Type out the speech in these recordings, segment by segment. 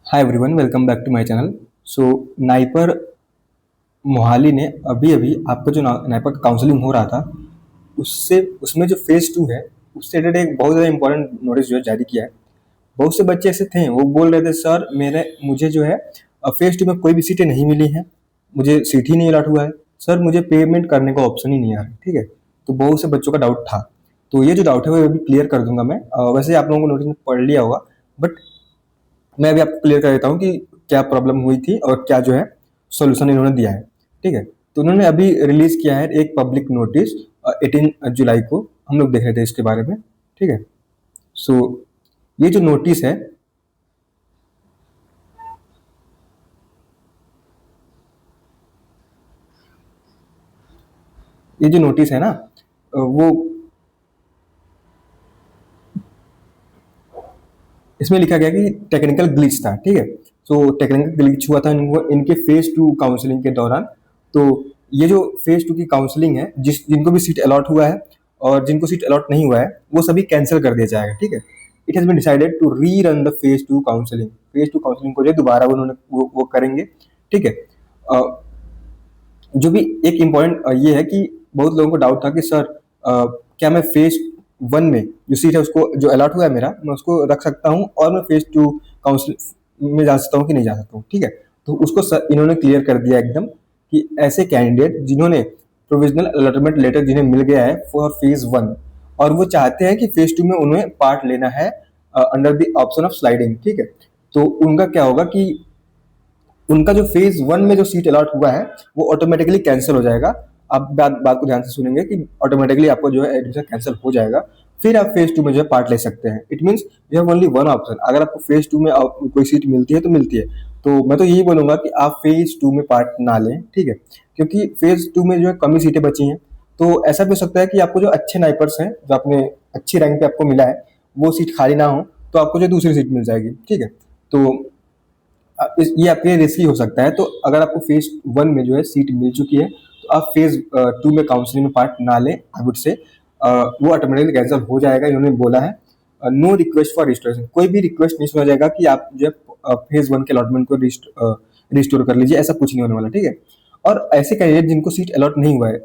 Hi everyone, welcome back to my channel. So NIPER Mohali ने अभी अभी आपका जो नाइपर का काउंसलिंग हो रहा था उससे उसमें जो फेज 2 है उससे रिलेटेड एक बहुत ज़्यादा इंपॉर्टेंट नोटिस जो है जारी किया है। बहुत से बच्चे ऐसे थे, वो बोल रहे थे सर मेरे मुझे जो है फेज 2 में कोई भी सीटें नहीं मिली हैं, मुझे सीट ही नहीं अलॉट हुआ है, सर मुझे पेमेंट करने का ऑप्शन ही नहीं आ रहा है। ठीक है, तो बहुत से बच्चों का डाउट था। तो ये जो डाउट है वो अभी क्लियर कर दूंगा मैं। वैसे आप लोगों को नोटिस में पढ़ लिया होगा, बट मैं अभी आपको क्लियर कर देता हूँ कि क्या प्रॉब्लम हुई थी और क्या जो है सॉल्यूशन इन्होंने दिया है। ठीक है, तो उन्होंने अभी रिलीज किया है एक पब्लिक नोटिस 18 जुलाई को। हम लोग देख रहे थे इसके बारे में। ठीक है, सो ये जो नोटिस है, ये जो नोटिस है ना, वो इसमें लिखा गया कि टेक्निकल ग्लिच था। ठीक है, तो टेक्निकल ग्लिच हुआ था इनको इनके फेज 2 काउंसलिंग के दौरान। तो ये जो फेज 2 की काउंसलिंग है, जिनको भी सीट अलॉट हुआ है और जिनको सीट अलॉट नहीं हुआ है वो सभी कैंसिल कर दिया जाएगा। ठीक है, it has been decided to re run the phase 2 counselling. Phase 2 counselling को जो है दोबारा उन्होंने वो करेंगे। ठीक है, अ, जो भी एक इम्पॉर्टेंट ये है कि बहुत लोगों को डाउट था कि सर क्या मैं फेज 1 में जो सीट है उसको जो अलॉट हुआ है मेरा, मैं उसको रख सकता हूँ और मैं फेज 2 काउंसिल में जा सकता हूँ कि नहीं जा सकता हूँ। ठीक है, तो उसको इन्होंने क्लियर कर दिया एकदम कि ऐसे कैंडिडेट जिन्होंने प्रोविजनल अलॉटमेंट लेटर जिन्हें मिल गया है फॉर फेज 1 और वो चाहते हैं कि फेज 2 में उन्हें पार्ट लेना है under the option of sliding. ठीक है, तो उनका क्या होगा कि उनका जो फेज 1 में जो सीट अलॉट हुआ है वो ऑटोमेटिकली कैंसिल हो जाएगा। आप बात को ध्यान से सुनेंगे कि ऑटोमेटिकली आपको जो है एडमिशन कैंसिल हो जाएगा। फिर आप फेज 2 में जो है पार्ट ले सकते हैं। It means you have only one option. अगर आपको फेज 2 में कोई सीट मिलती है तो मिलती है, तो मैं तो यही बोलूंगा कि आप फेज 2 में पार्ट ना लें। ठीक है, क्योंकि फेज 2 में जो है कम ही सीटें बची हैं। तो ऐसा भी हो सकता है कि आपको जो अच्छे नाइपर्स हैं, जो आपने अच्छी रैंक पे आपको मिला है, वो सीट खाली ना हो तो आपको जो दूसरी सीट मिल जाएगी। ठीक है, तो ये आपके लिए रिस्की हो सकता है। तो अगर आपको फेज 1 में जो है सीट मिल चुकी है तो आप फेज 2 में काउंसलिंग में पार्ट ना लें। आई वुड से वो ऑटोमेटिकली कैंसिल हो जाएगा। इन्होंने बोला है नो रिक्वेस्ट फॉर रजिस्ट्रेशन, कोई भी रिक्वेस्ट नहीं सुना जाएगा कि आप जो है फेज 1 के अलॉटमेंट को रिस्टोर कर लीजिए, ऐसा कुछ नहीं होने वाला। ठीक है, और ऐसे कैंडिडेट जिनको सीट अलॉट नहीं हुआ है,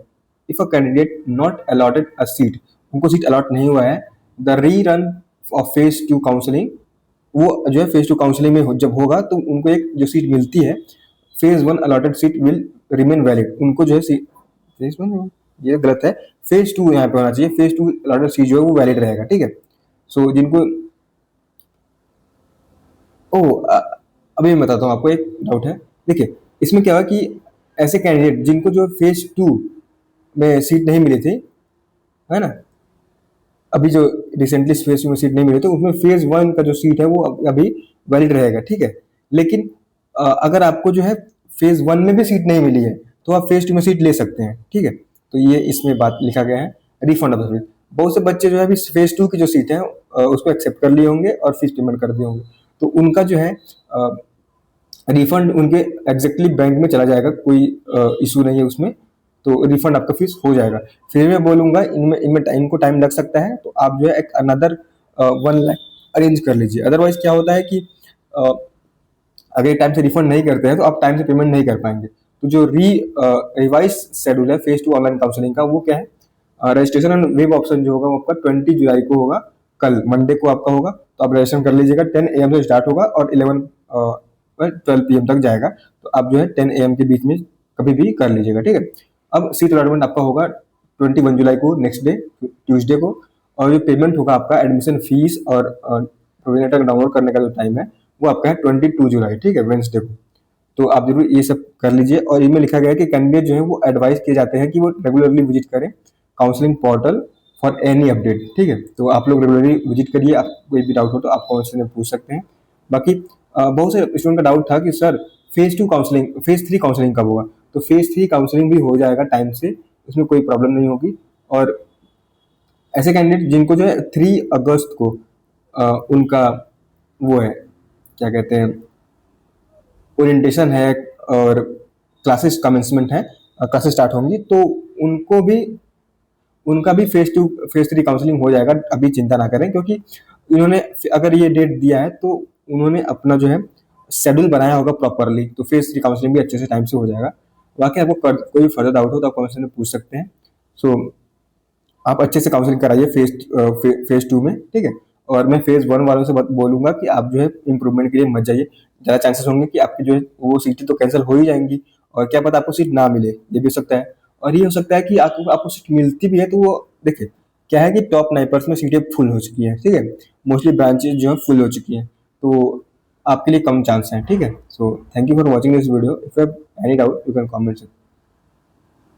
if a candidate not allotted a seat, उनको सीट अलॉट नहीं हुआ है, द री रन ऑफ फेज 2 काउंसलिंग, वो जो है फेज 2 काउंसलिंग में जब होगा तो उनको एक जो सीट मिलती है, phase 1 allotted seat will remain valid. उनको जो है फेज 1, ये गलत है, फेज 2 यहाँ पे होना चाहिए। फेज 2 अलॉटेड सीट जो है वो वैलिड रहेगा। ठीक है, सो जिनको ओ अभी मैं बताता हूँ आपको, एक डाउट है। देखिए, इसमें क्या हुआ कि ऐसे कैंडिडेट जिनको जो फेज 2 में सीट नहीं मिली थी, है ना, अभी जो रिसेंटली फेज में सीट नहीं मिली तो उसमें फेज 1 का जो सीट है वो अभी वैलिड रहेगा। ठीक है, लेकिन अगर आपको जो है फेज 1 में भी सीट नहीं मिली है तो आप फेज 2 में सीट ले सकते हैं। ठीक है, तो ये इसमें बात लिखा गया है, रिफंड ऑफ द फीस। बहुत से बच्चे जो है अभी फेज 2 की जो सीट है उसको एक्सेप्ट कर लिए होंगे और फीस पेमेंट कर दिए होंगे, तो उनका जो है रिफंड उनके एग्जैक्टली बैंक में चला जाएगा। कोई इशू नहीं है उसमें, तो रिफंड आपका फीस हो जाएगा। फिर मैं बोलूंगा इनमें इनमें टाइम को टाइम लग सकता है, तो आप जो है एक अनदर 1 लाख अरेंज कर लीजिए। अदरवाइज क्या होता है कि अ, अगर टाइम से रिफंड नहीं करते हैं तो आप टाइम से पेमेंट नहीं कर पाएंगे। तो जो रिवाइज शेड्यूल है फेज 2 ऑनलाइन काउंसलिंग का, वो क्या है, रजिस्ट्रेशन एंड वेब ऑप्शन जो होगा वो आपका 20 जुलाई को होगा, कल मंडे को आपका होगा। तो आप रजिस्ट्रेशन कर लीजिएगा। 10 AM से स्टार्ट होगा और 12 PM तक जाएगा। तो आप जो है 10 AM के बीच में कभी भी कर लीजिएगा। ठीक है, अब सीट अलॉटमेंट आपका होगा 21 जुलाई को, नेक्स्ट डे ट्यूसडे को। और जो पेमेंट होगा आपका एडमिशन फीस और प्रोविजनल डाउनलोड करने का जो टाइम है वो आपका है 22 जुलाई। ठीक है, वेंसडे को। तो आप जरूर ये सब कर लीजिए। और इनमें लिखा गया है कि कैंडिडेट जो है वो एडवाइस किए जाते हैं कि वो रेगुलरली विजिट करें counselling portal for any update. ठीक है, तो आप लोग रेगुलरली विजिट करिए। आप कोई भी डाउट हो तो आप कमेंट में पूछ सकते हैं। बाकी बहुत से स्टूडेंट का डाउट था कि सर फेज 3 काउंसलिंग कब होगा। तो फेज 3 काउंसलिंग भी हो जाएगा टाइम से, उसमें कोई प्रॉब्लम नहीं होगी। और ऐसे कैंडिडेट जिनको जो है 3 अगस्त को उनका वो है, क्या कहते हैं, ओरिएंटेशन है और क्लासेस कमेंसमेंट है, क्लासेस स्टार्ट होंगी, तो उनको भी उनका भी फेज 3 काउंसलिंग हो जाएगा। अभी चिंता ना करें, क्योंकि इन्होंने अगर ये डेट दिया है तो उन्होंने अपना जो है शेड्यूल बनाया होगा प्रॉपरली, तो फेस 3 काउंसलिंग भी अच्छे से टाइम से हो जाएगा। बाकी आपको कोई भी फर्दर डाउट हो तो आप कमेंट में पूछ सकते हैं। सो आप अच्छे से काउंसलिंग कराइए फेज 2 में, ठीक है। और मैं फेज 1 वालों से बोलूंगा कि आप जो है इम्प्रूवमेंट के लिए मत जाइए। ज़्यादा चांसेस होंगे कि आपकी जो है वो सीटें तो कैंसिल हो ही जाएंगी, और क्या पता आपको सीट ना मिले, ये भी हो सकता है। और ये हो सकता है कि आपको सीट मिलती भी है तो वो देखिए क्या है कि टॉप नाइपर्स में सीटें फुल हो चुकी हैं, ठीक है। मोस्टली ब्रांचेज जो है फुल हो चुकी हैं, तो आपके लिए कम चांस हैं, ठीक है। So thank you for watching this video. If you have any doubt you can comment.